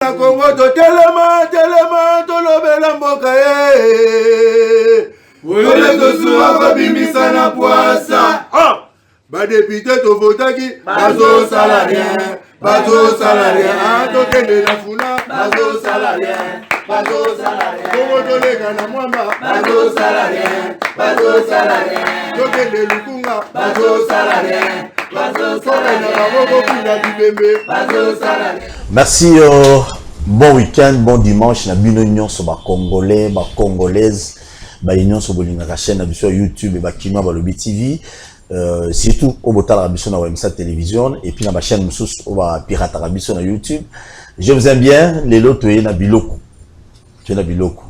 Na Congo to telema tolobela mboka Wole tosuwa babimisa na poasa. Ba député to votaki bazo salarien. Tokende na funa bazo salarien. Congo to lega na mwamba bazo salarien. Tokende lukunga bazo salarien. Merci, bon week-end, bon dimanche. Na bino union sur ba congolais, ba congolaise, ba union sur la chaîne sur YouTube et ba kino ba Lobby TV. Surtout au botal rabiso na WMSA télévision et puis na ba chaîne musus au ba pirate rabiso na YouTube. Je vous aime bien, les lots toye na biloko. Tu na biloko.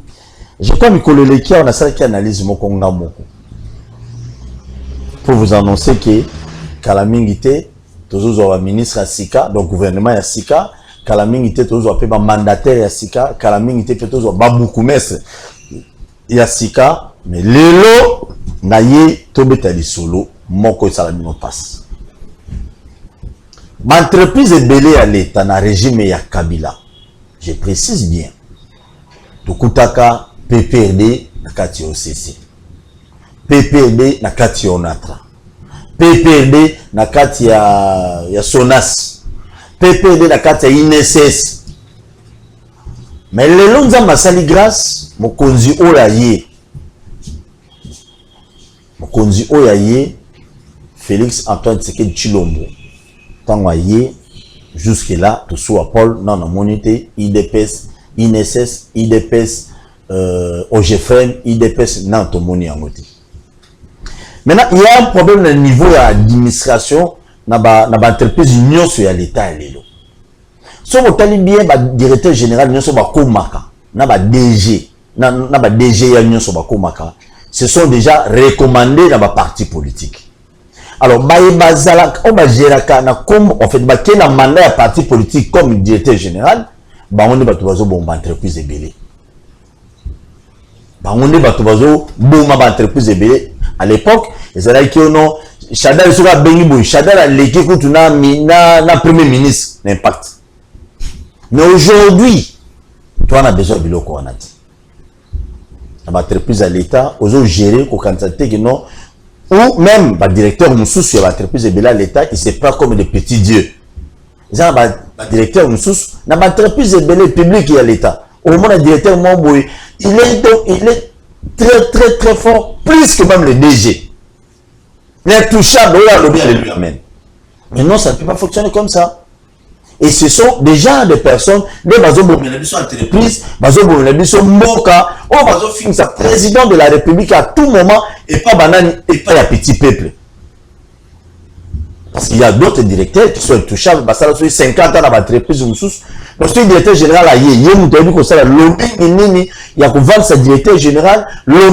Je crois Mikolo Leki on a ça qui analyse mon konga moko. Pour vous annoncer que Kalamingite, toujours un ministre à Sika, donc gouvernement à Sika, Kalamingite, toujours un mandataire à Sika, Kalamingite, toujours Baboukoumès à Sika, mais l'élo, naye, tobetali solo, moko salamino passe. Ma entreprise est belée à l'État, na régime ya Kabila. Je précise bien. Tukutaka, PPRD, na kati OCC. PPRD, na kati Onatra. PPRD na kati ya Sonas, PPRD na kati ya INSS. Mais le lonza masali grâce mokonzi oya ye Félix Antoine Tshisekedi Tshilombo tango ye jusque là tout soit Paul non monité IDPS INSS IDPS OGFM IDPS non to moni angote. Maintenant, il y a un problème au niveau de l'administration, dans l'entreprise union sur l'État et l'élo. Si vous avez bien le directeur général union sur Bakomaka, DG, DG union sur Bakomaka, ce sont déjà recommandés dans le parti politique. Alors, on va gérer comme en fait, quel a mandat à parti politique comme directeur général, on est entreprise ébélée. On est entreprise ébélée. À l'époque, ils avaient dit que non, Chadal sera béni, Chadal a l'équipe contre na premier ministre, l'impact. Mais aujourd'hui, toi, on a besoin de biloko on a dit. L'entreprise à l'État, aux autres gérer, au candidat que non, ou même, le directeur Moussous sur l'entreprise à l'État, il se prend comme des petits dieux. Ils ont le directeur Moussous, dans l'entreprise publique à l'État. Au moment le directeur Momboui, il est très fort, plus que même le DG. L'intouchable, mais non, ça ne peut pas fonctionner comme ça. Et ce sont déjà des personnes, des entreprises, président de la République à tout moment, et pas banane, et pas un petit peuple. Parce qu'il y a d'autres directeurs qui sont intouchables, parce que 50 ans dans l'entreprise, parce que le directeur général a il y a un vendre sa directeur général, il y a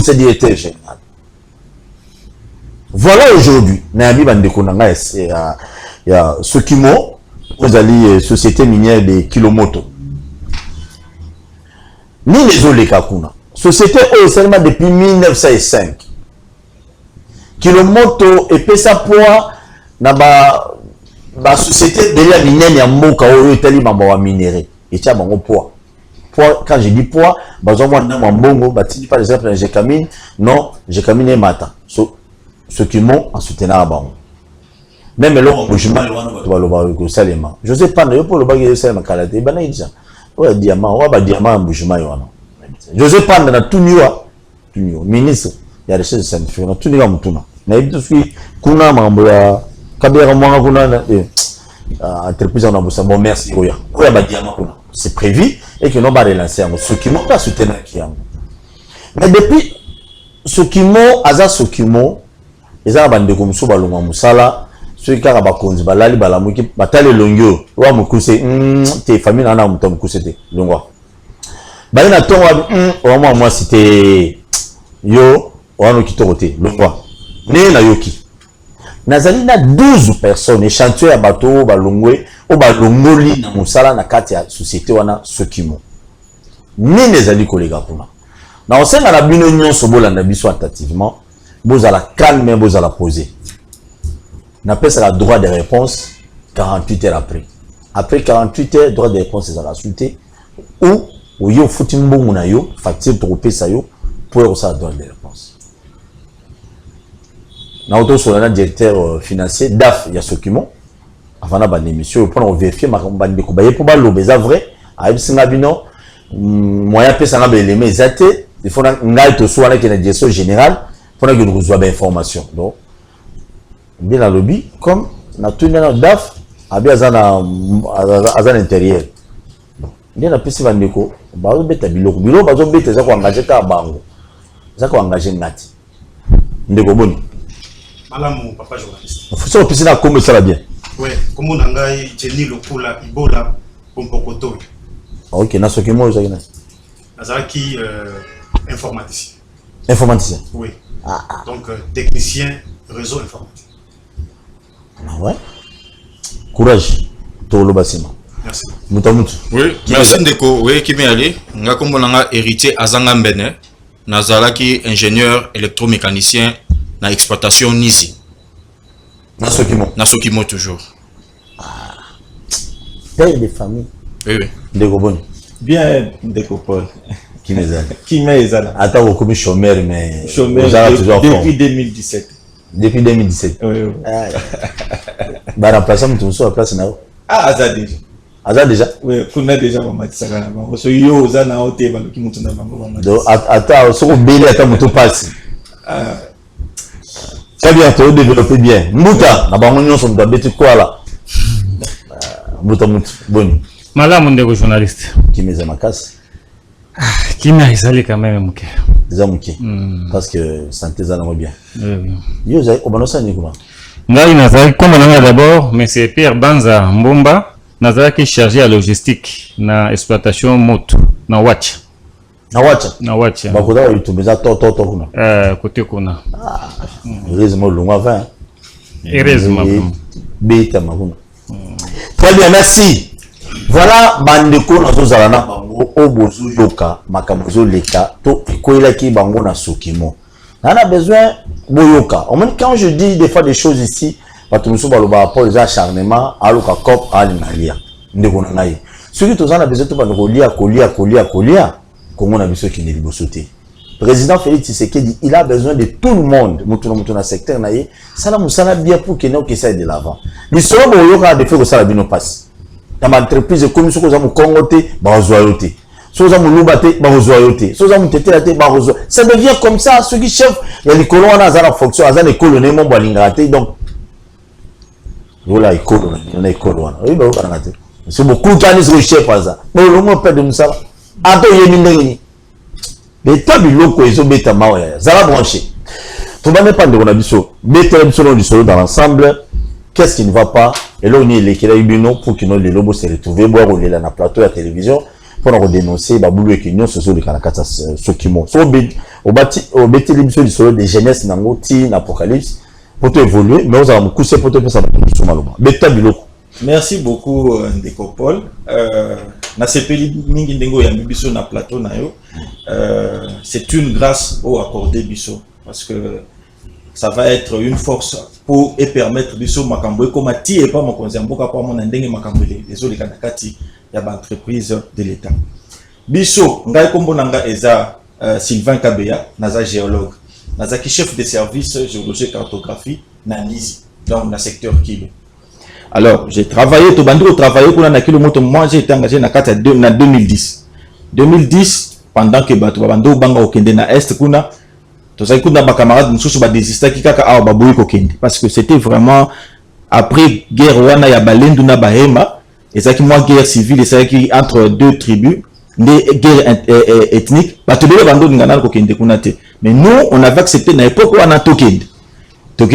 sa directeur général. Voilà aujourd'hui, il y a ce qui m'ont, vous allez société minière de Kilomoto. Ni les Olekakuna. Société est seulement depuis 1905. Kilomoto et pesa poids na ba société de la minière ya mboka oyo etali mamba wa minéré et tia bango poids quand je dis poids bazo mwa na mbongo batindi par exemple Jekamine non Jekamine et mata ce qui m'ont en soutenir bango même le embauchement wana ko salema Joseph Panda yo pour le bagage salema kalate bana idja o diamant o ba diamant embauchement wana Joseph Panda na tuniwa ministre ya recherche scientifique na tuniwa mutuna na ibituski kuna mambo ya kabera mwanga kuna entreprise en ambosa bon merci oya ba diamant kuna c'est prévu et que non va relancer ce qui m'ont pas soutenir qui yango mais depuis ce qui m'ont aza ce qui m'ont eza bande ko muso balonga musala ceux qui ba konzi balali balamuki batale longyo wa mukuse te famille na muto mukuse te longwa bali na tonga wa moi c'était yo wano kitorote longwa ne na yoki nazali na 12 personnes échantillon ya bato balongwe o balongoli na musala na kati ya société wana Sokimo ni nezali kolega kuna na osenga na bino nyonso bolanda biso attentivement bozala calme bozala poser n'a pas le droit de réponse 48 heures après après 48 heures droit de réponse est à la suite ou au footing bon na yo facture trop ça yo pour ça droit de réponse. Na auto sur le directeur financier DAF il y a ce document avant la bonne émission pour vérifier ma bande ko baye pour ba lo beza vrai a bisinga bino moyen pesa na élément exact il faut ngai to soit avec la direction générale pour que nous reçoive information donc bien la lobby comme na tout na DAF a bien à l'intérieur bien la pesa bandeko ba beta biloko ba zo beta za ko engager ka bango za ko engager ngati ndeko boni Malamu papa journaliste. Faut ça piscine à comme ça va bien. Ouais, comme on a Jenny Lokula Ibola Pompokoto. OK, na ce que moi ça gna. Azaki informaticien. Informaticien. Oui. Donc technicien réseau informatique. Ah ouais. Courage. Tolo basima. Merci. Mutamutu. Oui, merci Ndeko. Oui, qui vient aller. Nga kombo nanga héritier Azanga Mbene. Nazalaki ingénieur électromécanicien na exploitation Nizi. Nasokimo toujours. Père de famille. Oui, oui. Ndeko boni. Bien, Ndeko Paul. Qui me zala. Qui me zala. Attends, comme chômeur, mais. Chômeur depuis 2017. Depuis 2017. Oui, oui. Bah, remplaçant tout sur la place là. Ah, Aza déjà. Aza déjà? Oui, on a déjà Mamati Sagana. Parce que yo, Oza na hote, bah, qui monte dans Mamati. Donc, attends, ce qu'on bélé, attends, mon passe. Très bien, tu as développé bien. Mouta, na bango son doit bête quoi là. Mouta Mouta, bon. Malamu ndeko journaliste. Qui me zama casse. Qui m'a isolé quand même mon cœur. Déjà mon cœur. Parce que santé ça va bien. Oui. Yo za obanosa ni comment? Ngai nazali comme nanga d'abord, mais c'est Pierre Banza Mbomba, nazali chargé à logistique na exploitation moto na watch. Na watch. Na watch. Ba koda YouTube za to kuna. Côté kuna. Heureusement longa va. Heureusement. Beta makuna. Très bien, merci. Voilà bandeko na zozala na bango obozu yoka makamozo leka to koila ki bango na sokimo. On a besoin boyoka. Au moins quand je dis des fois des choses ici, batumiso baloba rapport les acharnements aloka cop alinalia. Ndeko na ngai. Ceux qui tozana besoin to bandeko kolia. Comment on a besoin qu'il ne sauter. Président Félix Tshisekedi, il a besoin de tout le monde. Moutouna secteur naïe. Ça la moussala bien pour qu'il n'ait ça de l'avant. Les seuls boyoka de faire que ça la bino passe. Dans ma entreprise comme ce que nous congoté, barozoyoté. Ce que nous lumbaté, barozoyoté. Ce que nous tété, barozoyoté. Ça devient comme ça. Ceux qui chef, il y a les colons à la fonction, à la colonne, mon bolingraté. Donc, voilà, les colonnes, il y en a les colonnes. Oui, bah, c'est beaucoup de gens qui chef à ça. Mais le monde perd de moussala. Attends, il y a une les tables locaux, ils ont bêta maoya. Ça va brancher. Tout le monde pas de Ronabiso. Bêta du solo dans l'ensemble. Qu'est-ce qui ne va pas? Et là, on est les Kélaïbino pour que les lobos se retrouvent, boire au la plateau à la télévision, pour nous dénoncer, Baboulou et Kenyon, ce sont les Kanakata, ceux qui m'ont. Au bêté l'émission du solo des jeunesse, Nango, Ti, Apocalypse, pour te évoluer, mais on a un coup, c'est pour te faire ça dans le Somaloma. Bêta du loco. Merci beaucoup, Ndeko Paul. Na sepeli mingi ndengo ya biso na plateau na yo. C'est une grâce au accordé biso parce que ça va être une force pour et permettre biso makambo comme ti et pas mon conseil mboka pa mon ndenge makambo les autres kanakati ya ba entreprise de l'état. Biso ngai kombo nanga eza Sylvain Kabeya, naza géologue, naza ki chef de service géologie cartographie na Nizi dans le secteur Kilo. Alors, j'ai travaillé, tout bandou travaillé pour la kilomètre. Moi, j'ai été engagé dans 2010. 2010, pendant que bandou banga au Kende na Est, kuna, tout ça, kuna ba camarade, nous sommes désistés qui kaka a baboui au Kende. Parce que c'était vraiment, après guerre, wana ya balendu na bahema, et ça qui moi guerre civile, et ça qui entre deux tribus, des guerres ethniques, batubele bandou ngana au Kende kuna te. Mais nous, on avait accepté na époque où on a Tokende. Il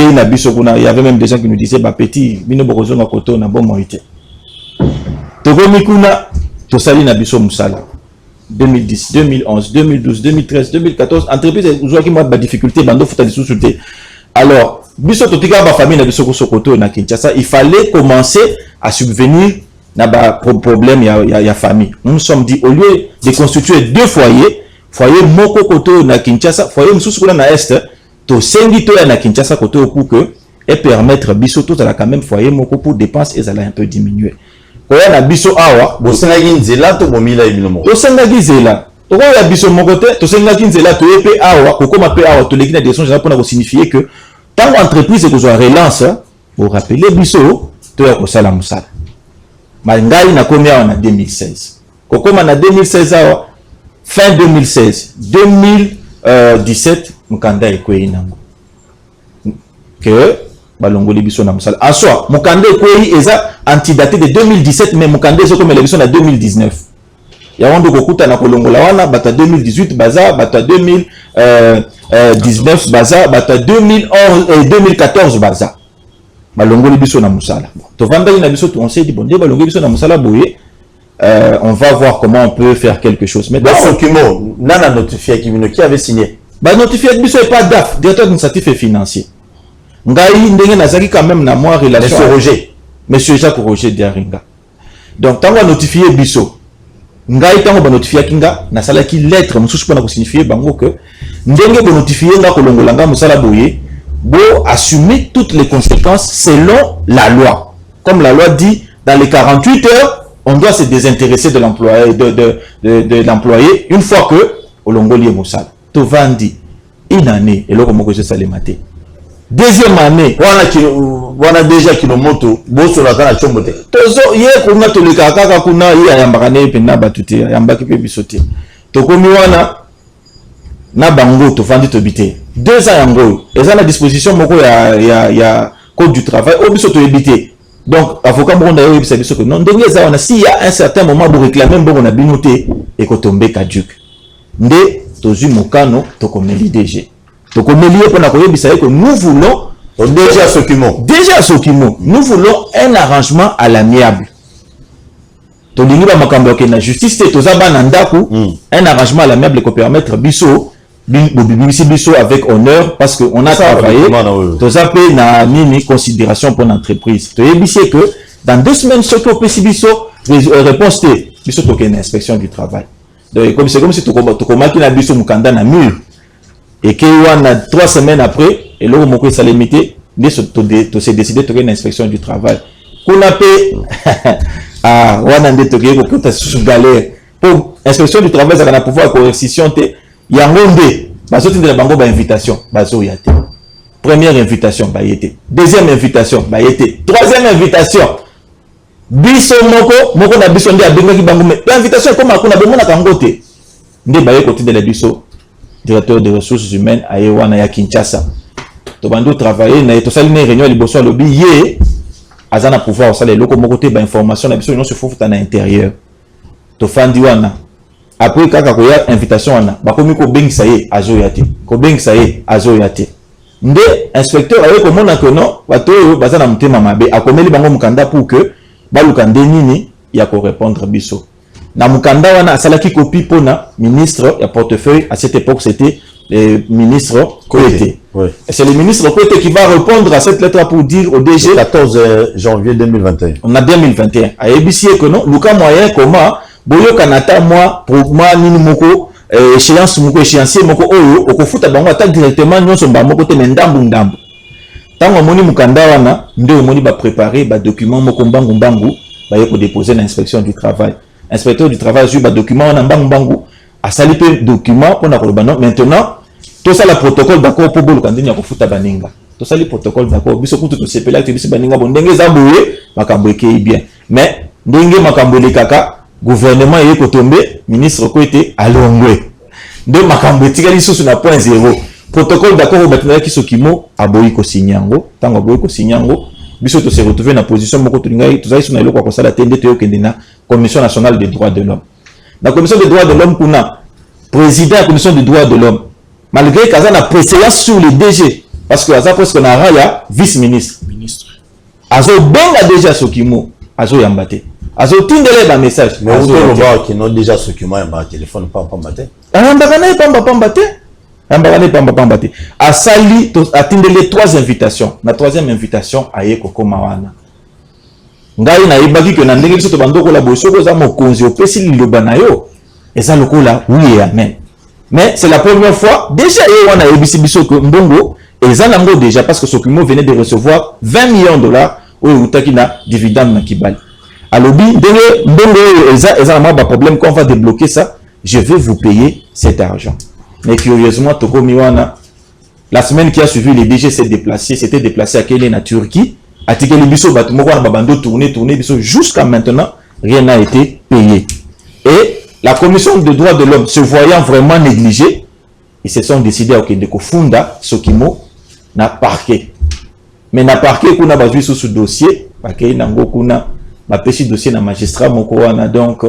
y avait même des gens qui nous disaient bah petit bino bokozo na koto na bon moité. Togo mikuna to sali na biso musala 2010, 2011, 2012, 2013, 2014 entreprise aujourd'hui qui moi ba difficulté bando futa di sous-souté. Alors biso to tika ba famille na biso ko sokoto na Kinshasa, il fallait commencer à subvenir na ba problème ya famille. Nous nous sommes dit au lieu de constituer deux foyers, foyer moko koto na Kinshasa, foyer mususu na Est to sengi to ya na Kinshasa côté pour que et permettre biso tout à la quand même foyer moko pour dépenses et ça a un peu diminuer. oya na biso awa bosengaki nzela to bomila ebinomo tosengaki nzela tokoya biso moko te tosengaki nzela toye mpe awa kokoma mpe awa toleki na direction générale mpona kosignifie que ntango entreprise ekozwa relance borapele biso toya kosala mosala ngai nakomi awa na 2016 kokoma na 2016 awa fin 2016 2017 mokanda ekwei nango que balongoli biso na mosala en soi mokanda ekwei eza antidaté de 2017 mais mokanda ezokomela biso na 2019 yango nde kokutana kolongola wana bato ya 2018 baza bato ya 2019 baza bato ya 2014 baza balongoli biso na mosala tovandaki na biso on s'est dit bon nde balongoli biso na mosala boye on va voir comment on peut faire quelque chose mais dans ce document nana notifié qui avait signé ba notifié biso et pas DAF directeur administratif et financier ngai ndenge nazaki quand même na moi relation monsieur Jacques Roger Diaringa donc tango notifié biso ngai tango ba notifié kinga na sala ki lettre mosusu pona ko signifier bango que ndenge ko notifier nga kolongola nga musala boye bo assumer toutes les conséquences selon la loi comme la loi dit dans les 48 heures on doit se désintéresser de l'employé de l'employé une fois que olongoli e musala to vandi une année et loko moko je salé maté deuxième année wana déjà kilomoto boso la kana chombo te tozo ye kuna toleka kaka kuna ye ayambaka ne pena batute ayambaki pe bisote tokomi wana na bango to fandi to bité 2 ans yango eza na disposition moko ya code du travail o biso to ebité donc avocat moko ndayo ebisa biso que non ndenge eza wana si ya un certain moment bo réclamer mbongo na binoté et ko tomber caduc nde tozu mokano to komeli DG to komeli pona ko ebisa que nous voulons déjà ce qui nous voulons un arrangement à l'amiable to lingi ba makambo ke na justice te to za bana ndaku un arrangement à l'amiable ko permettre biso biso avec honneur parce que on a travaillé to za pe na nini considération pour l'entreprise to ebisi que dans 2 semaines ce que pesi biso réponse te biso to ke na inspection du travail donc comme c'est comme si to komaki na biso mukanda na mur et que wana 3 semaines après et là moko ça limité to s'est décidé de faire une inspection du travail kuna pe ah wana nde to ko kota sous galère pour inspection du travail ça na pouvoir coercition te yango nde bazoti de bango ba invitation bazo ya te première invitation ba yete deuxième invitation ba yete troisième invitation biso moko na biso nde abengaki bango mais invitation comme akuna bomona kango te nde ba ye côté de la biso directeur des ressources humaines à Ewana ya Kinshasa. To bando travailler na to sali na réunion liboso à lobby yé azana pouvoir au sali loko mokote ba information na biso non se fofuta na intérieur. To fandi wana après kaka ko ya invitation wana ba komi ko bengisa ye azo yate. Ko bengisa ye azo yate. Nde inspecteur ayo ko mona que non bato yo bazana mutema mabe akomeli bango mukanda pour que baluka ndenini ya ko répondre biso. Na mukanda wana asalaki copie pona ministre ya portefeuille à cette époque c'était le ministre Koete. Oui. C'est le ministre Koete qui va répondre à cette lettre pour dire au DG le 14 janvier 2021. On a 2021. A ABC que non luka moyen comment boyo kanata moi pour moi nini moko échéance moko échéancier moko oyo okofuta bango attaque directement nyonso ba moko te ndambu. Tango moni mukanda wana nde moni ba préparer ba document moko mbangu ba yeko déposer l'inspection du travail. Inspecteur du travail sur le document on a mbangu a sali pe document pour na kolobano maintenant tout ça le protocole d'accord pour bolo kandini ya kofuta baninga tout ça le protocole d'accord biso kutu to sepela te biso baninga bon ndenge za boye makambo ekei bien mais ndenge makambo le kaka gouvernement yé ko tomber ministre ko été alongwe de makambo etikali susu na point 0 protocole d'accord batina ki sokimo aboyi ko sinyango tango aboyi ko sinyango biso to se retrouver na position moko to ngai to za isu na eloko ko sala tende to kende na Commission nationale des droits de l'homme. La Commission des droits de l'homme, kuna président de la Commission des droits de l'homme, malgré qu'il y a une préséance sur les DG, parce que Aza presque na raya vice-ministre. Azo benga déjà Sokimo, Azo yambate. Azo tindele ba message. Mais vous voyez qui n'ont déjà Sokimo yamba téléphone pas mbate. Ambakane pamba mbate. Asali a tindele 3 invitations. La 3e invitation aye kokoma wana. Ngai na ibaki que na ndenge biso to bandoko la bosoko za mokonzi opesi liloba na yo eza lokola oui et amen mais c'est la première fois déjà wana ebisi biso que mbongo eza nango déjà parce que Sokimo venait de recevoir 20 millions de dollars au utaki na dividende na Kibali à lobby, un problème qu'on va débloquer ça, je vais vous payer cet argent. Mais curieusement, Toko Miwana, la semaine qui a suivi, les DG s'est déplacé, s'était déplacé à Kenya, en Turquie, à Tikeli Bisso, Babando, tourner, jusqu'à maintenant, rien n'a été payé. Et la commission des droits de l'homme, se voyant vraiment négligée, ils se sont décidés à Okendeko Funda, Sokimo, na parquet. Mais na parquet, qu'on a basé sur ce dossier, parce qu'il y a un petit dossier na magistrat, donc,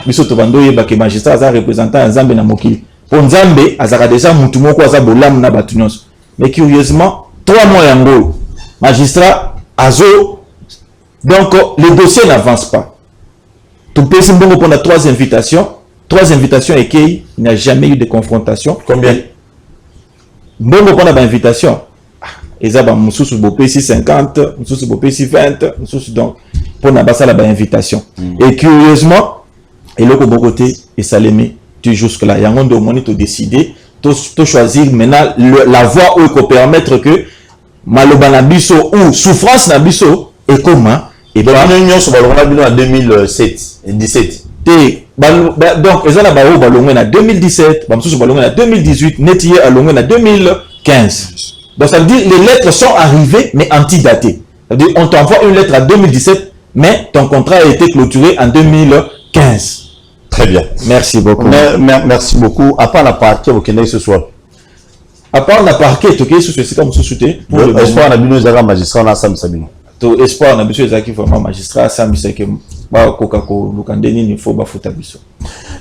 Bisso Tobando, il y a un magistrat, un représentant, un Zambé na Mokili. Pour Nzambe, azara déjà mutumo kwa za bolam na batunyos. Mais curieusement, 3 mois yango, magistrat azo, donc le dossier n'avance pas. Tout peut se pour la 3 invitations et qu'il n'y a jamais eu de confrontation. Combien? Bongo pour la invitation. Ezaba mususu bopé 50, mususu bopé 20, mususu donc pour na basa la invitation. Et curieusement, et le côté et Salémé tu jusque là, il y a un moment où tu décider, tu choisir maintenant la voie où il peut permettre que maloba na biso ou souffrance na biso et comment et donc l'union sur balongo en 2007 et 17. Donc ils ont la balongo en 2017, bamsou sur balongo en 2018, netier à longo en 2015. Donc ça veut dire les lettres sont arrivées mais antidatées. Ça veut dire on t'envoie une lettre en 2017 mais ton contrat a été clôturé en 2015. Très bien. Merci beaucoup. Merci beaucoup. À part la parquet, vous connaissez ce soir. À part la parquet, tu es sous comme sous-souté. Pour espoir, on a besoin de magistrat, on a Sam Sabino. To espoir, on a besoin de vraiment magistrat, Sam Sabino.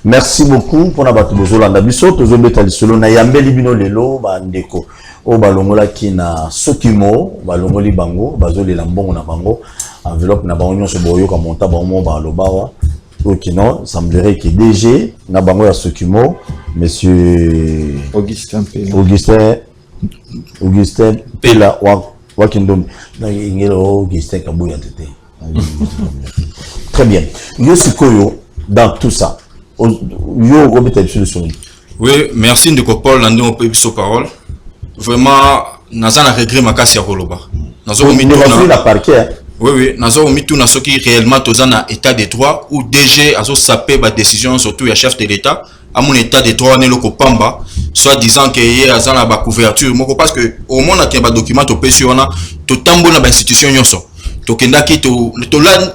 Merci beaucoup pour la bataille de Bisso. Tous les bétails solo na yambe libino lelo bandeko. O balongola ki na sokimo, balongoli bango, bazoli lambongo na bango, enveloppe na bango nyonso boyo ka monta bango ba lobawa. Ok, non, il semblerait que DG, Nabango à Sokimo, monsieur Augustin Pela, Wakindom, Augustin Kabouya. Très bien. Yosukoyo, dans tout ça, yo Robert solution. Oui, merci de Paul Landon au pays sur parole. Vraiment, Nazan a regret ma casse à Roloba. Nazan la parquet. Oui, nous avons mis tout dans ce qui réellement dans un état de droit où DG a sapé ma décision surtout le chef de l'État à mon état de droit n'est le copamba soit disant que hier à la couverture moi parce que au moins on a un document au PC on a tout tambo na institution yonso to kenda ki to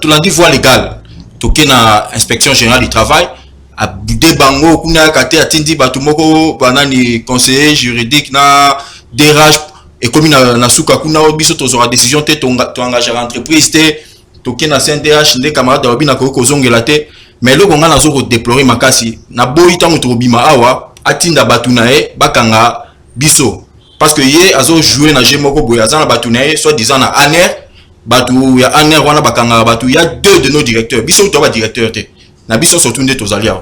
lundi voie légale to kena inspection générale du travail a budé bango kuna kate atindi batu moko banani conseiller juridique na DRH et comme na suka kuna biso to zora décision te to engager entreprise te to kena CNDH ne camarade obi na ko zongela te mais le konga na zo déplorer makasi na boyi tango to bima awa atinda batu na e bakanga biso parce que ye azo jouer na jeu moko boya za na batu na e soit disant na aner batu ya aner wana bakanga batu ya 2 de nos directeurs biso to ba directeur te na biso surtout nde to zalia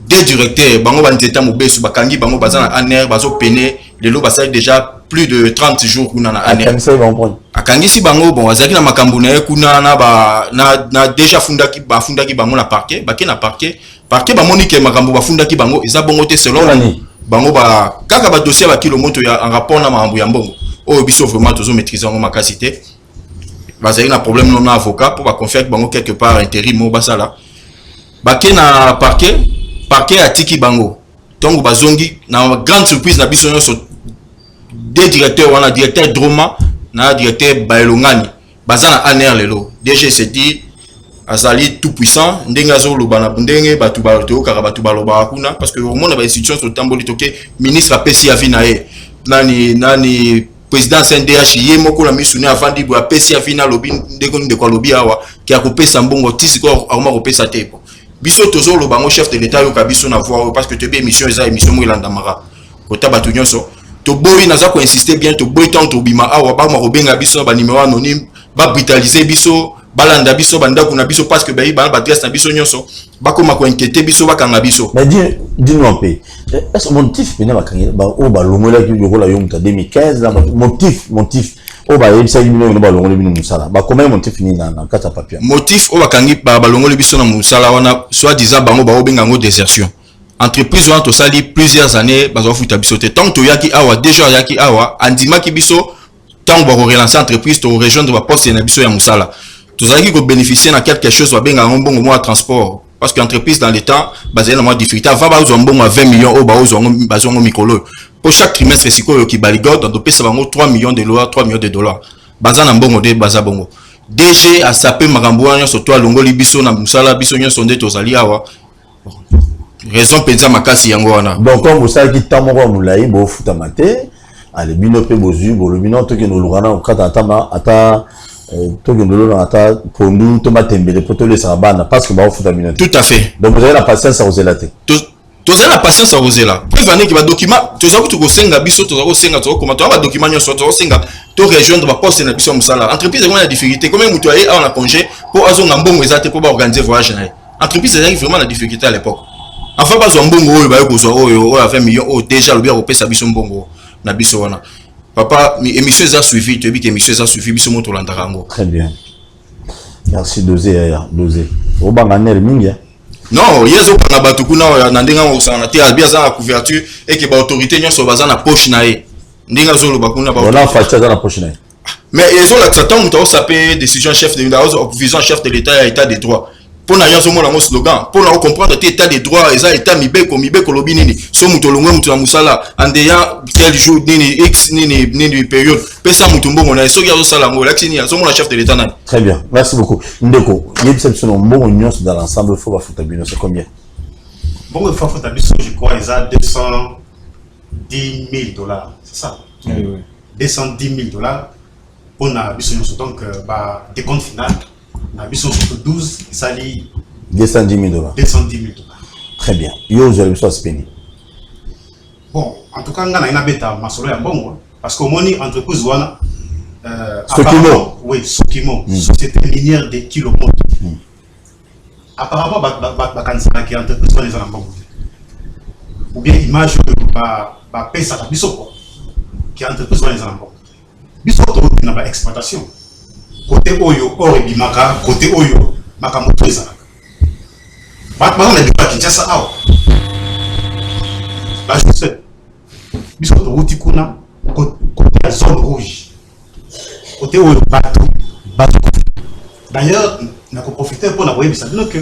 2 directeurs bango banzeta mobesu bakangi bango bazana aner bazo peine le lo basali déjà plus de 30 jours kuna na aner akangisi bango bon azaki na makambo na kuna na déjà fundaki bango na parquet baki na parquet ba monique makambo ba fundaki bango eza bongo te selon bango ba kaka ba dossier ba kilomoto ya en rapport na makambo ya mbongo o biso vraiment tozo maîtriser ngo makasi te bazali na problème non na avocat pour ba confier bango quelque part intérim mo basala baki na parquet atiki bango tongo bazongi na grande surprise na biso nyonso des directeurs wana directeur Droma na directeur Baelongani bazana aner lelo DG se dit azali tout puissant ndenga zo loba na ndenge batu baloba kuna parce que au monde ba institution sur tamboli toke ministre apesi avi na e nani président CNDH ye moko la misuni avandi bo apesi avi na lobi ndeko lobi awa ki akopesa mbongo tisiko akoma kopesa te biso tozo loba ngo chef de l'état yo kabiso na voir parce que te be émission eza émission mo ilanda mara kota batu nyonso to boy naza ko insister bien to boy tant to bima awa ba ma robenga biso ba numéro anonyme ba brutaliser biso balanda biso banda kuna biso parce que ba adresse na biso nyonso ba koma ko inquiéter biso ba kanga biso mais dis-nous un peu est-ce que motif pena ba kanga ba o ba longola ki yokola yo muta 2015 motif o ba yebisa bino ba longola bino musala ba comment motif ni na kata papier motif o ba kangi ba longola biso na musala wana soit disant bango ba obenga ngo désertion entreprise wana to sali plusieurs années bazo futa biso te tant to yaki awa déjà yaki awa andima ki biso tant ba relancer entreprise to rejoindre ba poste na biso ya musala Tous allez bénéficier de quelque chose, bien un bon mois de transport. Parce que l'entreprise dans l'État, basée dans la difficulté, avant, bah, on a 20 millions, oh, bah, on a micro. Pour chaque trimestre, c'est quoi qui baligote, dans le pays, ça va 3 millions de dollars, 3 millions de dollars. Bazan en bon modèle, bazan bongo. DG a sapé Marambouan, surtout à Longo Libiso, na Moussala, Bisonien, sondé, Tozali, awa. Raison, pensa makasi yangoana. Donc, comme vous savez, qui tamoro moulaï, bo futamate, allez, binope bozu, bo le bino, toki no lurana, au kata atama, ata, toki no lurana, ata, pondu, toma tembele, poto le sarabana, parce que ba futaminote. Tout à fait. Donc, vous avez la patience à oser la tête. Tu as la patience à oser là. Preuve année qui va document, tu as tu senga biso, tu as senga, tu as comment tu as document sur tu as senga, tu rejoindre ma poste na biso musala. Entreprise a difficulté. Combien tu as on a congé pour azo ngambongo ezate pour organiser voyage na. Entreprise a vraiment la difficulté à l'époque. Enfin pas zo mbongo oyo ba yo kozwa oyo 20 millions o déjà le bien repesa biso mbongo na biso wana. Papa, émission a suivi, tu as dit que émission a suivi biso moto landarango. Très bien. Merci doser doser. Au banganel mingi. Non, il y a des gens qui ont bien la couverture et que l'autorité n'a pas la poche. On a fait dans la poche. Mais ils ont l'accepté, on a sapé décision chef de l'État et État des droits. Pour nous avoir un slogan, pour nous comprendre que l'État des droits, l'État mibeko lobinini, so mutolongo mutula musala, andeya tel jour nini X nini période. Pesa mutumbo mona, so yazo salango, l'axini, so mon chef de l'État na. Très bien, merci beaucoup. Ndeko, il y a une bonne union dans l'ensemble, il faut faire foutabino, c'est combien? Bon, il faut faire foutabino, je crois, ils ont 210 000 dollars, c'est ça? Oui. 210 000 dollars pour la bisounion, donc, des comptes finales. La mission sur 12, ça lit 210 000 dollars. 210 000 dollars. Très bien. Yo, vous allez soit spéni. Bon, en tout cas, on a une bêta, ma solo est bon, parce qu'au moins, entreprise, voilà. Sokimo. Oui, Sokimo, société minière des kilomètres. Apparemment, qui est entreprise, les en bon. Ou bien, image, paye ça, qui est entreprise, les en bon. Biso, il n'y a pas d'exploitation. Côté Oyo, or et Bimaka, côté Oyo, Makamoto et Zana. Maintenant, on a du paquet, ça a. Là, je sais. Bisous de Routikuna, côté la zone rouge. Côté Oyo, bateau. D'ailleurs, on a profité pour la web, ça veut dire que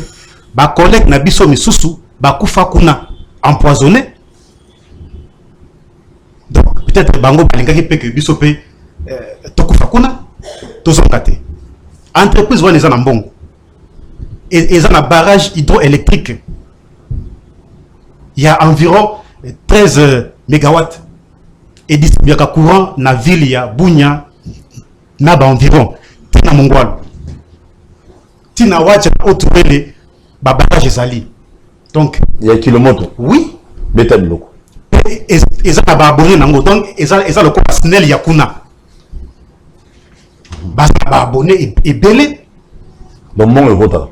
ma collègue Nabiso Misusu, Bakufa Kuna, empoisonné. Donc, peut-être Bango Balinga qui peut que Bisopé, Tokufa Kuna. Entreprise va les en bon et ils ont un barrage hydroélectrique. Il y a environ 13 mégawatts et distribué courant dans la ville, il y a Bounia, Naba environ, Tina Mongwal, Tina Watch, autour les barrages Zali. Donc, il y a kilomètres. Oui. Beta de l'eau. Ils ont un barrage donc ils ont le corps Snell Yakuna. Abonné et belé. Donc, bon, le vote.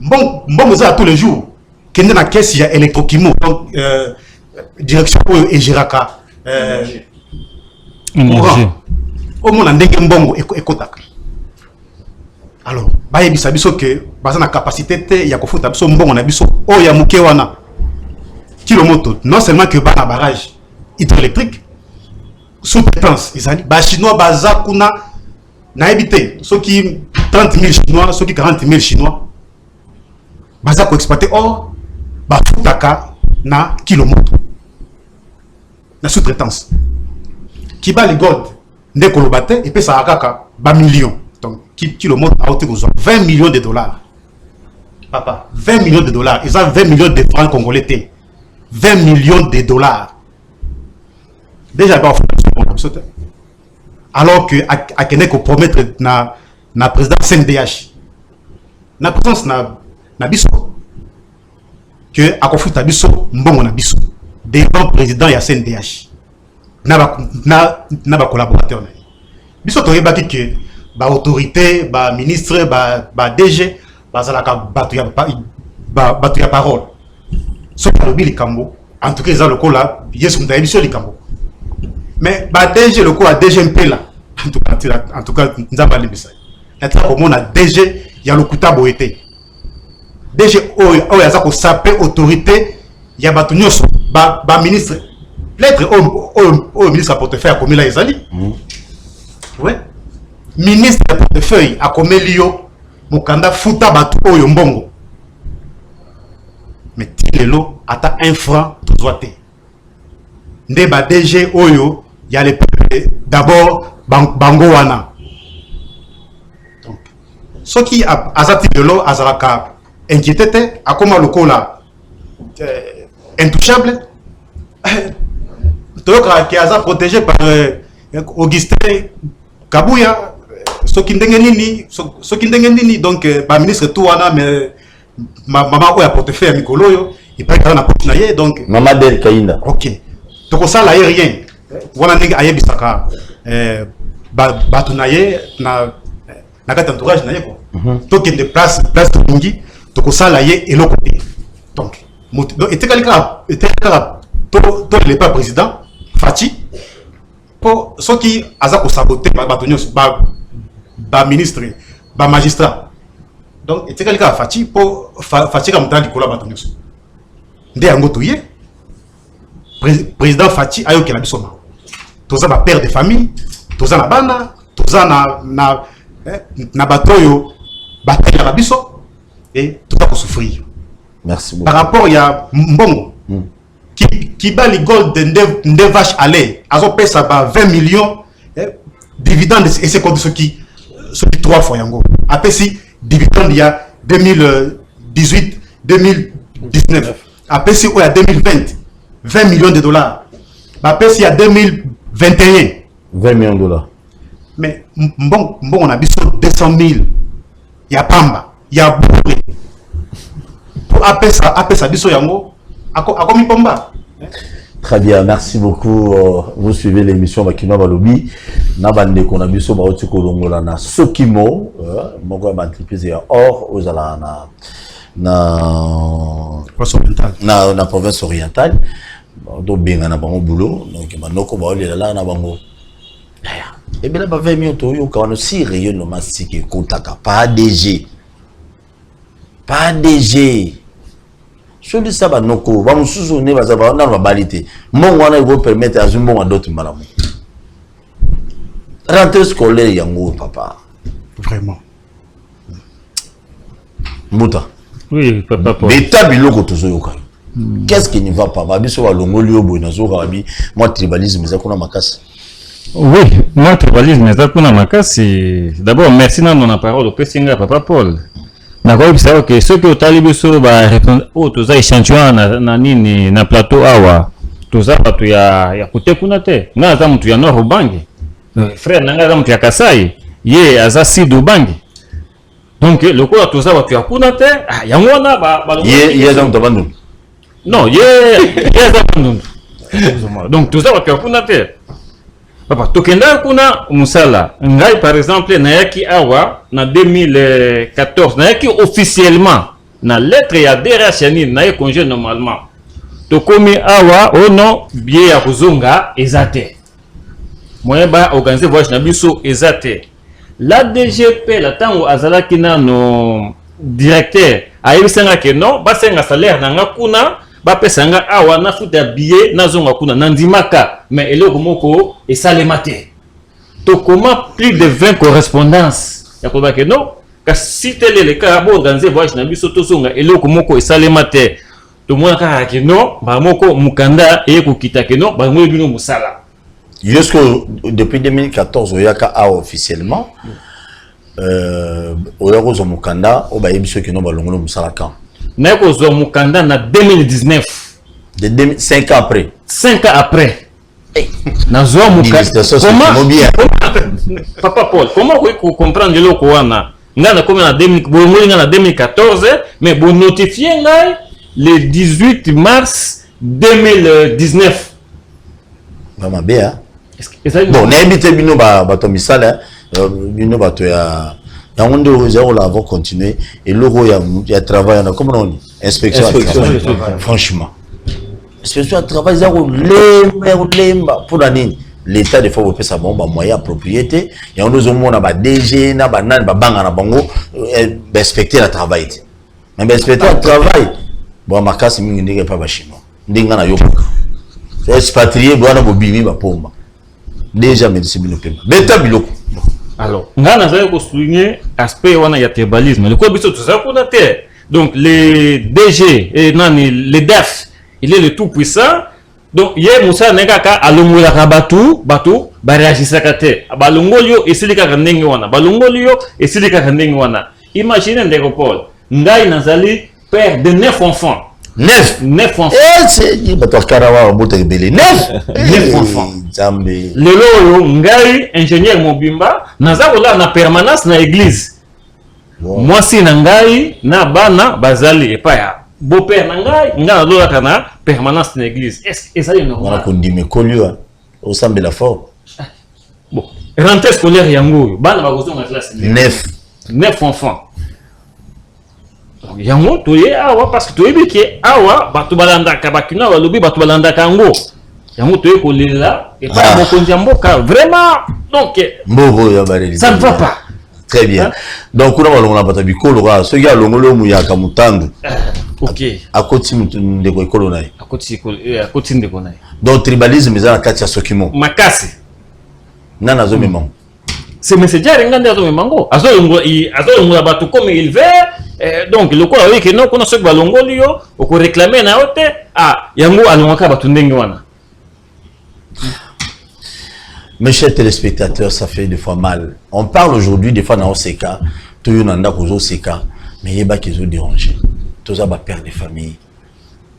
Bon, vous avez tous les jours. Qu'il y a une caisse, il y a électrokimo. Donc, direction et Giraka. Énergie. Au moins, on a un bon écoute. Alors, il y a une capacité, il y a un bon, on a besoin. Oh, il y a un Mukewana. Kilomoto. Non seulement que un barrage hydroélectrique, sous-traitance, ils ont dit, Chinois, Bazakuna. Na habité, ceux qui 30 000 Chinois, ceux qui 40 000 Chinois, baza ko exploiter or, ba futaka na kilomoto. Na sous-traitance. Qui bat les gold, ne kolobate, et puis ça a kaka, ba millions. Donc, kilomoto a été 20 millions de dollars. Papa, 20 millions de dollars. Ils ont 20 millions de francs congolais. 20 millions de dollars. Déjà, pas alors que à Keneko promettre na président CNDH na présence na biso que a konfuta biso mbongo na biso devant président ya CNDH na ba collaborateur na biso to yebaki que ba autorité ba ministre ba DG ba zalaka batu ya parole so ka lobi likambo en tout cas za lokola yesu mta biso likambo. Mais DG le coup à DGMP là en tout cas nzamba libisa la tra comme on a DG ya le kuta boete DG o ya za ko saper autorité ya batu nyoso ba ministre lettre au ministre à portefeuille a commis la ezali ouais ministre à portefeuille a commis lio mokanda futa bato oyo mbongo. Mais tilelo ata 1 franc tozwa te. Nde ba DG oyo ya le peuple d'abord bango wana. Donc ce qui azati lelo azalaka inquiété te akoma lokola intouchable. Toyoka qui a protégé par Augustin Kabouya, ce qui ndenge nini donc ba ministre tout wana mais maman oya portefeuille mikolo il pas na portefeuille donc Maman Del Kainda. OK. Donc ça là rien. Wana ndenge ayebisaka bato na ye na kata entourage na ye ko. Donc de place tungi to ça là ye eloko te. Donc était quelqu'un to le pas président Fati pour ceux qui ont saboté ba ministre ba magistrat. Donc était quelqu'un Fati pour Fati comme dans Nicolas Batonius. Ndé yango toye président Fati ayo ke na biso ma. Toza ba père de famille, toza na bana, toza na batoyo bataya na biso et tout a souffrir. Merci beaucoup. Par rapport à Mbongo, qui bat les gold de vache à lait, à son ça va 20 millions dividendes et c'est comme ce qui 3 fois yango. Après si dividendes il y a 2018, 2019. Après si il y a 2020, 20 millions de dollars. Après si il y a 2021, 20 millions de dollars. Mais bon on a besoin 200 000. Il y a Pamba, il y a Bourré. Après ça, biso yango, akomi pomba. Très bien, merci beaucoup. Vous suivez l'émission Bakima Balobi. Nabande qu'on a biso ba otiko longola na Sokimo, moko ba entreprise ya or aux ala na province orientale. Do benga na bango boulot, donc manoko ba olela la na bango. Et bien là ba 20 millions to yo ka no si rayon no masiki kotaka pas DG. Pas DG. Celui ça va noko, va nous soutenir, va savoir dans la balité. Mon wana il va permettre à un bon à d'autres malamu. Rentrée scolaire yango papa. Vraiment. Mouta. Oui, papa. Mais tabiloko tozoyoka. Qu'est-ce qui ne va pas? Babi so wa longoli obo na zo rabi, moi tribalisme ça kuna makasi. Oui, moi tribalisme ça kuna makasi. D'abord merci dans mon parole au Pessinga papa Paul. D'accord, c'est que ceux qui ont talibé sur tous les échantillons na nini na plateau awa tous ça tu ya côté kuna te na za mtu ya nord bangi frère nanga za mtu ya Kasai ye aza sud bangi donc le quoi tous ça tu ya kuna te yango na ba ye donc tabandu non ye za bandu donc tous ça tu ya kuna te papa tokenda kuna musala ngai par exemple na yaki awa na 2014 na yaki officiellement na lettre ya DRH yani na ye congé normalement tokomi awa ono bien ya kuzonga ezate moyen ba organiser voyage na biso ezate la DGP la tango azalaki na no directeur ayebisanga ke non basenga salaire nanga kuna bapesanga awa na futa billet na zonga kuna nandimaka mais eloko moko esalema te to comment plus de 20 correspondances ya koba ke non ka sitele le ka bo organiser voyage na biso to zonga eloko moko esalema te to mona ka ke non ba moko mukanda e ko kita ke non ba ngwe bino musala jusque depuis 2014 oyaka a officiellement oyako zo mukanda o ba yebiso ke non ba longolo musala kan na ko zo mukanda na 2019 de 5 ans après 5 ans après na zo mukanda papa Paul comment vous comprendre le koana ngana comme na 2014 mais vous notifiez ngai le 18 mars 2019 vraiment bien bon na habité bino ba to misala bino ba to ya dans on doit avoir continué et le il y a travail comme on dit inspection franchement inspection de travail zéro lemba pour l'année l'état des fois vous fait ça bon moyen propriété et on nous au monde ba DG na banane ba banga na bango respecter le travail mais respecter le travail bon makasi mingi ndenge pa ba chinois ndinga na yokoka expatrié bwana bobimi ba pomba déjà médecine bino pemba beta biloko Alors, ngana za ko souligner aspect wana ya tribalisme. Le quoi biso tout ça pour terre. Donc les DG et les DEF, il est le tout puissant. Donc hier Moussa Nekaka alongola kabatu batu réagissaka te. Balongolio esilika kandengi wana. Balongolio esilika kandengi wana. Imaginez ndeko Paul, ngai nazali père de 9 enfants. 9 enfants. Eh c'est bato karawa bote belé 9 enfants. Zambe. Lelo yo ngai ingénieur mobimba nazakola na permanence na église. Moi si na ngai na bana bazali epaya. Beau-père na ngai nga na na permanence na église. Est-ce que ça est normal? On a kondime kolio au sambe la fort. Bon, rentrée scolaire yango bana bakozo na classe 9 enfants. Yango toye awa parce que toyebi ke awa batu balanda ka bakina balobi batu balanda kango. Yango toye kolela et pas mokonzi mboka vraiment donc mbobo ya bareli. Ça ne va pas. Très bien. Donc on va longola bata bikolo ra so ya longolo mu ya kamutandu. OK. Akoti ndeko ekolo nayi. Akoti ndeko nayi. Donc tribalisme za kati ya sokimo. Makasi. Nana zo memang. C'est messager ngande azo memango. Azo longola batu comme il veut. Donc le quoi oui que non kono sok balongoli yo oko réclamer na yote yango alongaka batu ndenge wana. Mes chers téléspectateurs, ça fait des fois mal. On parle aujourd'hui des fois dans OCK, tout le monde a OCK, mais il y a pas qui ont dérangé. Tout ça va perdre des familles.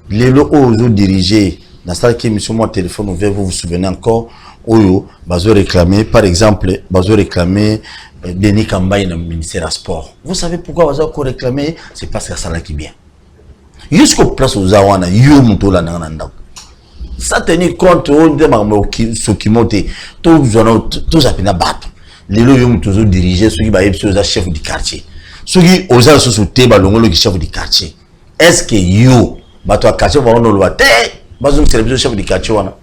Les locaux ont dirigé dans cette émission, mon téléphone ouvert, vous vous souvenez encore, Oyo, bazo réclamer, par exemple, bazo réclamer Denis Kambaye dans le ministère des Sports. Vous savez pourquoi bazo réclamer? C'est parce que ça l'a qui bien. Jusqu'au place aux Awana, yo mutola nananda. Ça tenir compte ce qui monte tout ça pina battre les lois ont toujours dirigé ceux qui va être chef du quartier ceux qui osent se soutenir balongolo qui chef du quartier est-ce que yo bato à quartier va on le voit bazou c'est chef du quartier wana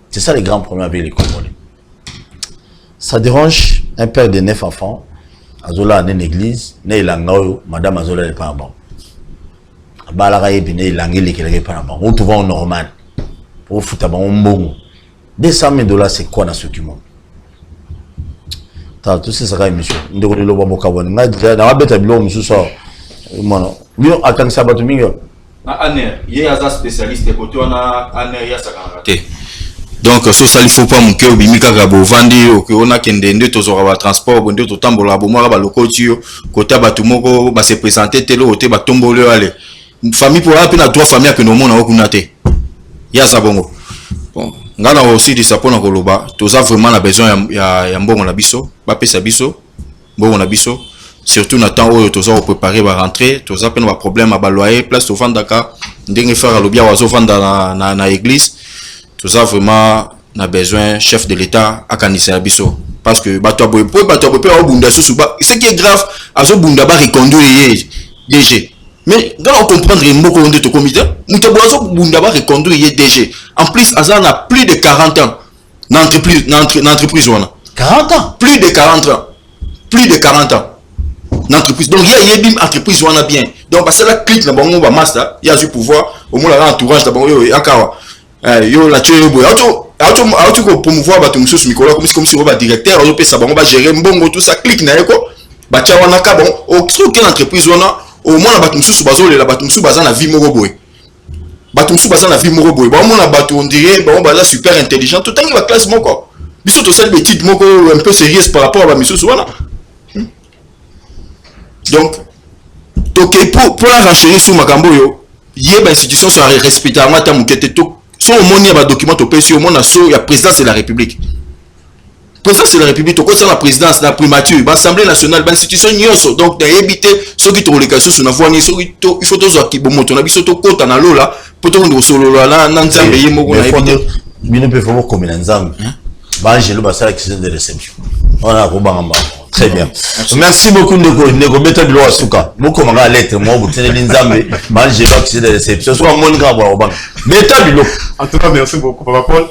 c'est ça les grands problèmes avec les Congolais. Ça dérange un père de 9 enfants azola en église ne ilangao madame azola n'est pas bon balaka yebine ilangeli keleke pas bon on trouve en normal. Pour foutre un bon 200 000 $, c'est quoi dans ce document? Tout ça, c'est monsieur. On devrait le voir au Kawan. On a déjà bête à bilo, monsieur. Ça, moi, non. Attends, ça va tout mignon. Aner, il y a un spécialiste et côté on a Aner, il y a ça raté. Donc, ça, il faut pas mon cœur, bimika gabo, vandi, on a qu'un des deux, tous aura transport, on dit tout temps, la bombe, la locotio, côté batumoko, va se présenter, tel côté batombo le aller. Famille pour la peine à 3 familles que nous avons okunate. Ya sabongo. Bon, ngana aussi di sapona koloba, toza vraiment la besoin ya mbongo na biso, ba pesa biso, mbongo na biso, surtout na temps où toza préparer ba rentrer, toza peine ba problème ba loyer, place to vandaka, ndenge faire lobia wazo vanda na église, toza vraiment na besoin chef de l'état akanisa biso parce que bato boy au bunda sous ba, ce qui est grave, azo bunda ba reconduire DG. Mais quand on comprend les mots qu'on dit au comité, Moutaboazo Bundaba reconduit DG. En plus, Azan a plus de 40 ans d'entreprise. 40 ans? Plus de 40 ans. Plus de 40 ans d'entreprise. Donc, il y a une entreprise qui bien. Donc, parce que la clique, il y a un master, il y a du pouvoir, au moins l'entourage, il y a la tuer, il promouvoir Batumsus Nicolas, comme si on va directeur, on va gérer, bon, tout ça, clique, Bachawanaka, bon, aucune entreprise, au moins la batumsu bazole la batumsu bazana vie moroboy batumsu bazana vie moroboy ba on a batu on dirait ba on baza super intelligent tout temps il va classe moko biso to sel petite moko un peu sérieuse par rapport à la mission voilà. Donc toke pour la renchérir sur makambo yo yeba institution sur respecter à mata mukete to so omoni ba document to pesi au monde na so ya présidence de la République. Présidence de la République, au la présidence, la primature, l'Assemblée nationale, l'institution nyoso. Donc, il y a évité ceux qui ont les cas sur la voie, il faut que tu bon moto, il faut que tu aies là, pour que tu solo là, n'ensemble, il faut que comme l'ensemble. J'ai le bassin de réception. Voilà, très bien. Merci beaucoup, Nego Beta Bilo Asuka. Moi, comme on lettre, moi, vous tenez l'ensemble, j'ai l'accès de réception. Soit mon grand, Beta Bilo. En tout cas, merci beaucoup, Papa Paul.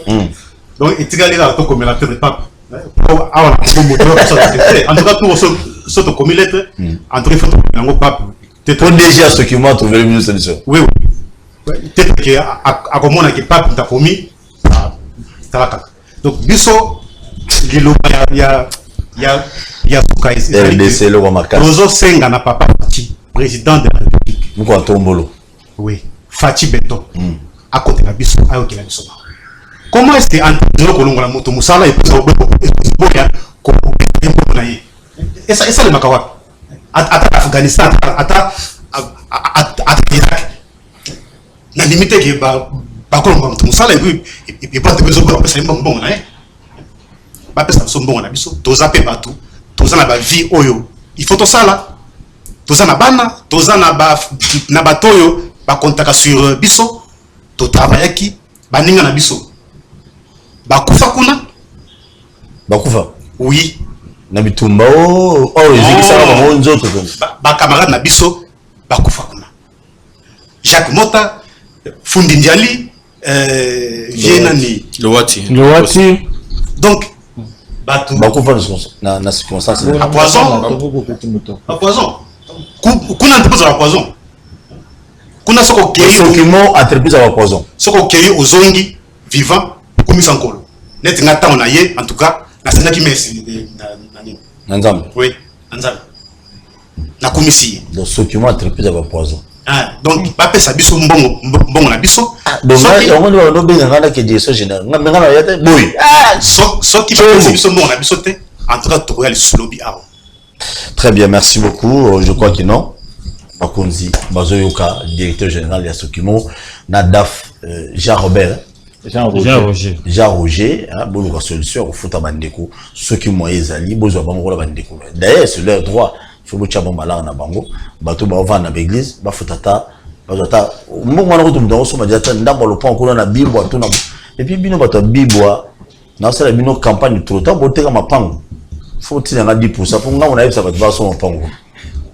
Donc, il y a là, comme la terre de pape. En tout cas, tout ce comme il est, entre les photos, pour déjà ce qui m'a trouvé une solution. Oui, oui. Peut-être que à comment on a qui pape t'a commis, ça va. Donc, biso, il y a il y a RDC le Wamakasi. Rozo Senga na papa Fachi, président de la République. Mko Tombolo. Oui, Fachi Beto. À côté de la biso, à côté de la biso. Comment est-ce que Antonio Kolongola Moto Moussala et puis Boya et ça le Makawa. À Afghanistan, à Irak. Na limite que Kolongola Moto Moussala et puis pas de besoin de faire bon hein. Ba pesa so bon na biso, toza pe batu, toza na ba vie oyo. Il faut tout ça là. Toza na bana, toza na ba toyo, ba kontaka sur biso, to travailler qui, ba ninga na biso. Ba kufa kuna? Ba kufa. Oui. Na bitumba oh eziki sala ba nzoto comme. Ba camarade na biso, ba kufa kuna. Jacques Mota, Fundi Ndiali, Jenani, Lowati. Donc Batou. Bakufa na circonstance. À poison. À poison. Kuna entreprise à poison. Kuna soko kei document entreprise à poison. Soko kei ozongi vivant comme sankolo. Net ngata on aye en tout cas na sena ki mesi na nzambe. Oui, nzambe. Na komisi. Donc document entreprise à poison. Ah, donc ba pesa biso mbongo na biso. Donc on doit no bien ngana ke direction générale. Ngana yate boy. Ah, so ki ba pesa biso mbongo na biso te. En tout cas to real solobi awo. Très bien, merci beaucoup. Je crois que non. Bakonzi Bazoyoka, directeur général de Sokimo, Nadaf Jean-Robert. Jean-Roger, bon, la solution au foot à Bandeko, ceux qui m'ont ezali, besoin de Bandeko. D'ailleurs, c'est leur droit. Il faut que tu malin na bango, bateau va na l'église, ba futata, bazata. Moi, on a retrouvé dans ce matin, d'abord le point qu'on a bibo, tout na. Et puis bino bateau bibo, na c'est la bino campagne trop tard, boté comme ma pango. Faut-il en a 10% pour nous, on a eu ça va être son pango.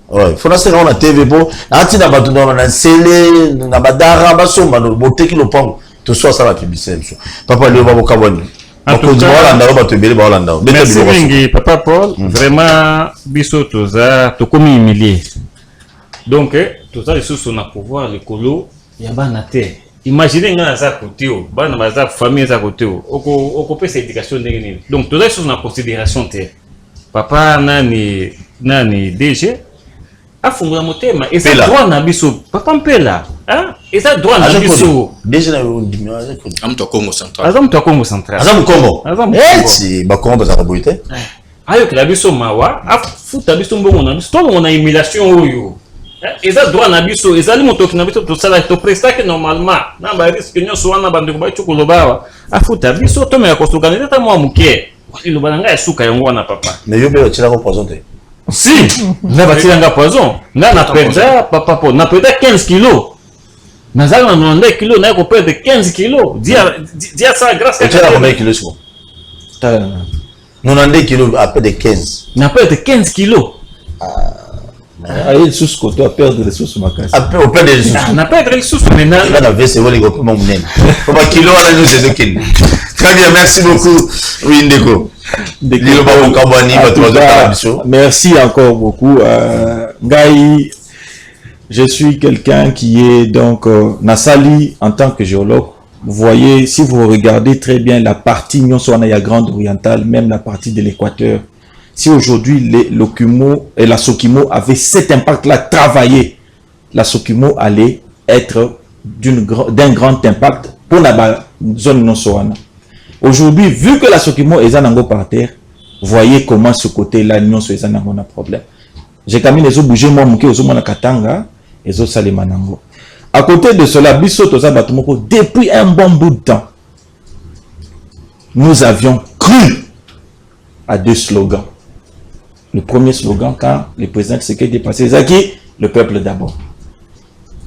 Ouais, faut lancer on a TV pour, anti na bateau dans la scellé, na badara, basso, mano, boté qui le pango. Tout ça, ça va publier. Papa, le babo kaboni. Merci mingi, Papa Paul. Vraiment, biso toza, to komi humilié. Donc, toza les sous on a pouvoir le colo, yaba na terre. Imaginez nga za côté o, ba na baza famille za côté o. Oko peut cette éducation ndenge. Donc, toza les sous na considération terre. Papa nani DG afunga motema et ça droit na biso. Papa mpela, hein? Et ça droit na biso. Déjà na Amto Congo central. Azam to Congo central. Azam Congo. Si ba Congo za boité. Ayo que la biso mawa, afuta biso mbongo na biso. To on a humiliation oyo. Et ça droit na biso, et ça li moto na biso to sala to presta que normalement na ba risque nyo so wana bande ko ba chukolo bawa. Afuta biso to me ko organiser ta mo muke. Ilo bananga esuka yango na papa. Mais yo be tira ko poisonner. Si, na batira nga poison. Na perdre papa po, na perdre 15 kilos. Nazali na 90 kilos, na ko perdre 15 kilos. Dia ça grâce à. Tu as combien de kilos sur? 90 kilos à peu de 15. Na perdre 15 kilos. Il sous côté à perdre les sous ma casse. Après au perdre les sous. Na perdre les sous maintenant. Il va verser les gros mon même. Papa kilo à la nous c'est OK. Très bien, merci beaucoup. Oui, Ndeko. Merci encore beaucoup. Ngaï, je suis quelqu'un qui est donc Nassali en tant que géologue. Vous voyez, si vous regardez très bien la partie Nyonsoanaya Grande Orientale, même la partie de l'équateur, si aujourd'hui l'Okimo et la Sokimo avaient cet impact-là travaillé, la Sokimo allait être d'un grand impact pour la zone Nyonsoana. Aujourd'hui, vu que la Sokimo est en par terre, voyez comment ce côté-là, nous sommes en problème. J'ai quand même les autres bougés, moi, aux Katanga, et les autres Salemanango. À côté de cela, depuis un bon bout de temps, nous avions cru à deux slogans. Le premier slogan, quand le président Tshisekedi est passé, Zaki, le peuple d'abord.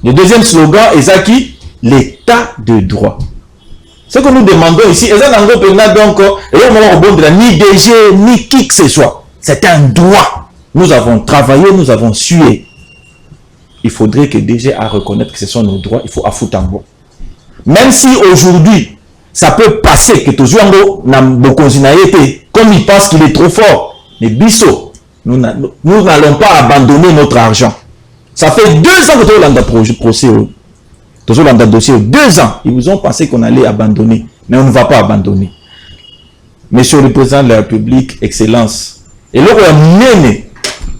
Le deuxième slogan, Zaki, l'état de droit. Ce que nous demandons ici, donc, ni DG, ni qui que ce soit. C'est un droit. Nous avons travaillé, nous avons sué. Il faudrait que DG a reconnaître que ce sont nos droits. Il faut affoutango. Même si aujourd'hui, ça peut passer que toujours comme il pense qu'il est trop fort. Mais Bisso, nous n'allons pas abandonner notre argent. Ça fait 2 ans que nous avons procès. Toujours dans le dossier, 2 ans, ils vous ont pensé qu'on allait abandonner, mais on ne va pas abandonner. Monsieur le Président de la République, Excellence, Et là, on a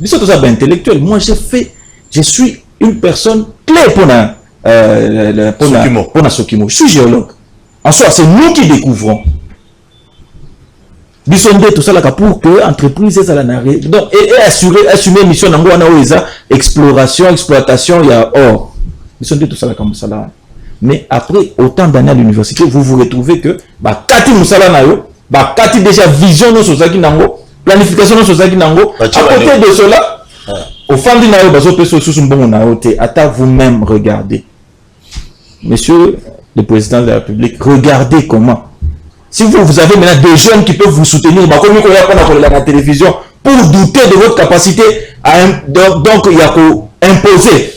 biso tout ça intellectuel. Moi, je suis une personne clé pour la Sokimo. Je suis géologue. En soi, c'est nous qui découvrons. Bisonde tout ça là pour que l'entreprise ça la n'arrive. Donc et assumer mission dans exploration, exploitation, il y a or. Bisonde tout ça là comme ça là. Mais après autant d'années à l'université, vous vous retrouvez que bah kati musala na yo, bah kati déjà vision no sozaki nango, planification no sozaki nango. À côté de cela, au fond de na yo bazo peso sous mbongo na yo te, ata vous-même regardez. Monsieur le président de la République, regardez comment. Si vous avez maintenant des jeunes qui peuvent vous soutenir, bah, comme on a la télévision, pour douter de votre capacité, donc il y a qu'à imposer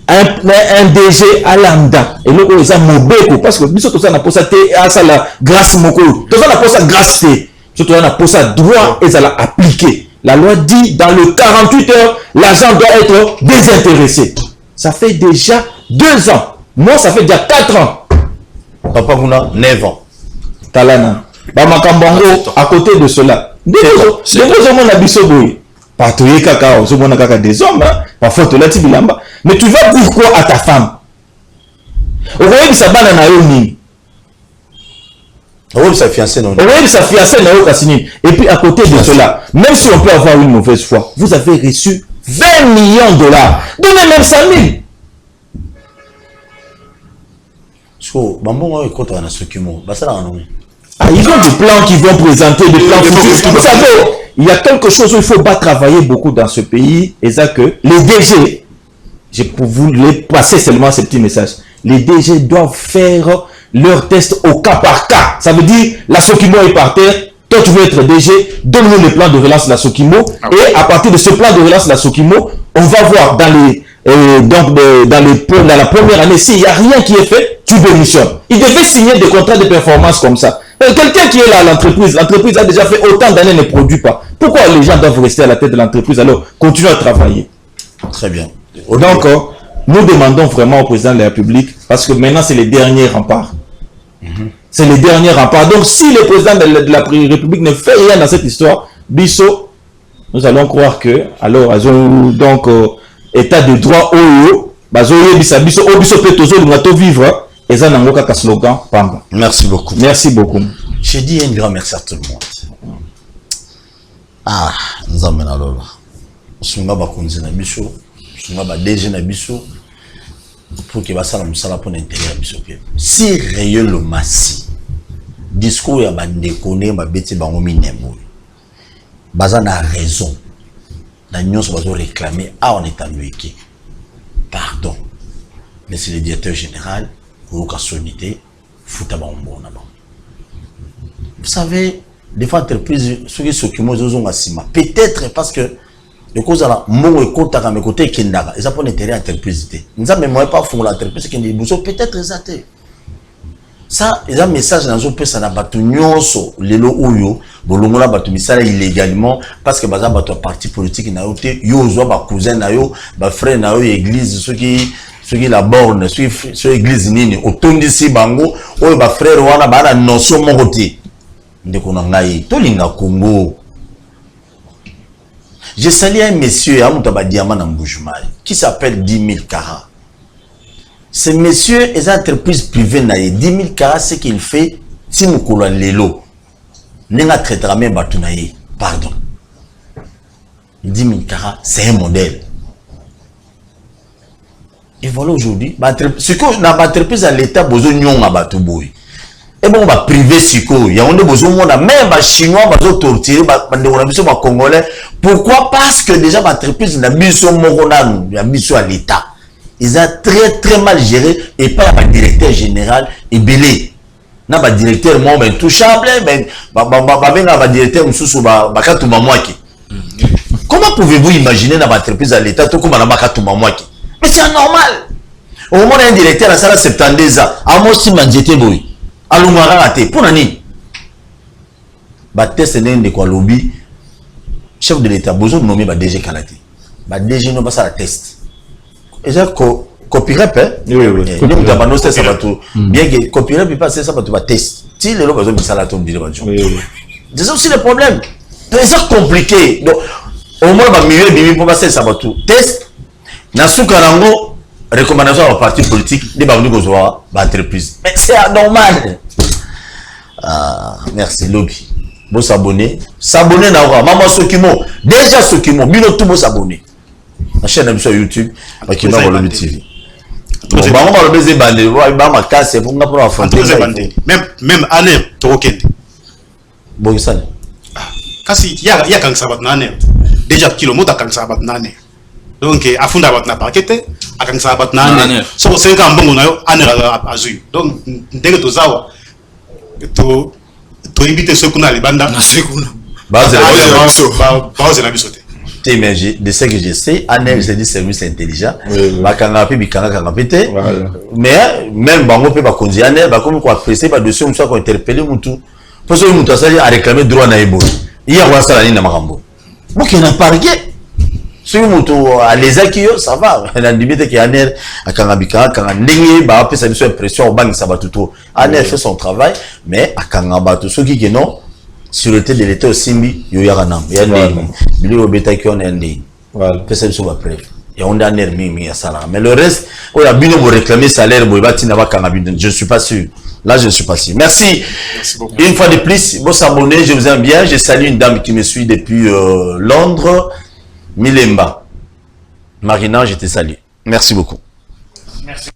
un DG à lambda. Et là, ils ont mobile parce que tout ça n'a pas ça la grâce moko. Tout ça n'a pas ça grâce fait. Surtout on n'a pas ça droit et ça l'a appliqué. La loi dit dans le 48 heures, l'agent doit être désintéressé. Ça fait déjà 2 ans. Moi, ça fait déjà 4 ans. Papa Mouna, 9 ans. Talana. Bamakambango, à côté de cela. Des hommes ont habité partout, kaka, aux hommes kaka des hommes, parfois tu l'as dit bilamba. Mais tu vas dire quoi à ta femme? Au voyez que ça banane na yoni. Oui, sa fiancée non. Oui, sa fiancée na yoni. Et puis à côté de cela, même si on peut avoir une mauvaise foi, vous avez reçu 20 millions de dollars. Donnez même 100 000. So, bambon est contre un Sokimo. Bah ça là non. Ah, ils ont des plans qu'ils vont présenter, des plans futurs. Vous savez, il y a quelque chose où il ne faut pas travailler beaucoup dans ce pays. Et ça que les DG, je peux vous les passer seulement ce petit message. Les DG doivent faire leur test au cas par cas. Ça veut dire, la Sokimo est par terre. Toi, tu veux être DG, donne-nous le plan de relance de la Sokimo. Et à partir de ce plan de relance de la Sokimo, on va voir dans les dans la première année, s'il n'y a rien qui est fait, tu démissionnes. Il devait signer des contrats de performance comme ça. Quelqu'un qui est là à l'entreprise a déjà fait autant d'années, ne produit pas. Pourquoi les gens doivent rester à la tête de l'entreprise alors continuer à travailler? Très bien. Donc, nous demandons vraiment au président de la République, parce que maintenant c'est les derniers remparts. C'est les derniers remparts. Donc, si le président de la République ne fait rien dans cette histoire, Bisso, nous allons croire que, alors, donc, état de droit vivre et ça n'a slogan Pamba. Merci beaucoup. Merci beaucoup. J'ai dit un grand merci à tout le monde. Ah, nous avons là. Sunga ba konzi na biso, sunga ba DG na biso pour que basala musala pour l'intérêt biso ke. Si Réel le Massi discours ya ba déconner ba beti bango minembo. Baza na raison. Na nyonso bazo réclamer on est à Luiki. Pardon. Mais c'est le directeur général pour la solidité fouta bango na bango. Vous savez, des fois entreprises ceux qui s'occupent de ça peut-être parce que le cause à la mon écoute à mes côtés kindaga et ça pour l'intérêt entreprise nous avons même pas fond l'entreprise qui dit peut-être exaté ça ils ont message dans un peu ça na batu nyonso lelo oyo bolongola batu misala illégalement parce que baza batu parti politique na yote yo zo ba cousin na yo ba frère na yo église ceux qui la borne ceux église nini otondisi bango oyo ba frère wana ba na notion mon côté ndeko na ngai to linga Congo. J'ai salué un monsieur à Moutaba Diamant en Boujoumaï qui s'appelle 10 000 carats. Ce monsieur est une entreprise privée. 10 000 carats, ce qu'il fait, si nous coulons l'élo, nous ne traitons même pas tout. Pardon. 10 000 carats, c'est un modèle. Et voilà aujourd'hui, ce que dans l'entreprise à l'État, besoin de batouboui. Et bon, va privé siko, il y a besoin de même les Chinois, ils ont torturé les Congolais. Pourquoi? Parce que déjà l'entreprise n'a pas moronanu, il a mis à l'État. Ils ont très mal géré et pas le directeur général et belé. N'a pas directeur moi ben touchable, ben ba directeur mususu ba katuma mwaki. Comment pouvez-vous imaginer dans l'entreprise à l'État tout comme na ba katuma mwaki? Mais c'est anormal. Au moment un directeur à ça 72 ans, à moi si manjete boy. Alumara raté pour nani ba test de quoi lobby chef de l'état besoin de nommer ba DG Kalaté ba DG no ba ça la test et ça copyright oui donc da ba no test ça va tout bien que copyright peut passer ça va tout ba test si les gens besoin de ça la tombe dire ba c'est aussi le problème C'est compliqué. Donc, au moins, le milieu bimi pour passer ça va tout. Test. Dans ce cas, recommandation à parti politique, des babou gozoa, entreprise. Mais c'est anormal. Ah, merci lobby. Bon s'abonner. S'abonner na wa. Maman Sokimo. Déjà Sokimo. Bino tout bon s'abonner. La chaîne sur YouTube. Qui m'a le TV. Bon, bah on va le baiser bandé. Bah ma casse pour nga pour affronter. Même année token. Bon ça. Kasi ya kan sabat na année. Déjà kilomètre kan sabat na année. Donc afunda bat na paquete akan sabat na année. So 5 ans bongo na yo année azu. Donc ndenge to zawa. To inviter ceux qu'on a les bandes na sekuna. Base la bisote. Mais de ce que je sais, Anel c'est du service intelligent. Mais même bango peut pas conduire Anel, bah comme quoi presser pas dessus, on soit qu'on interpeller mutu. Parce que mutu ça a réclamé droit na ebo. Il y a quoi ça la ligne na marambo. Donc il n'a pas rien. Si mutu à les acquis ça va. La limite qui Anel à Kangabika, quand ndenge bah après ça une pression au banque ça va tout trop. Anel fait son travail, mais à Kangaba tout ce qui est non. Sûreté de l'État au Simbi, il y a un homme. Il y a un bêta qui on est né. Voilà. Personne ne preuve. Il y a un dernier mimi à ça. Mais le reste, on a bien vous réclamer salaire, je ne suis pas sûr. Là, je ne suis pas sûr. Merci. Merci beaucoup. Une fois de plus, vous s'abonnez, je vous aime bien. Je salue une dame qui me suit depuis Londres, Milemba. Marina, je te salue. Merci beaucoup. Merci.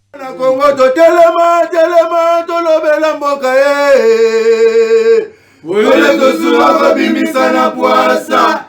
Wele to suwa kabimisa na puasa.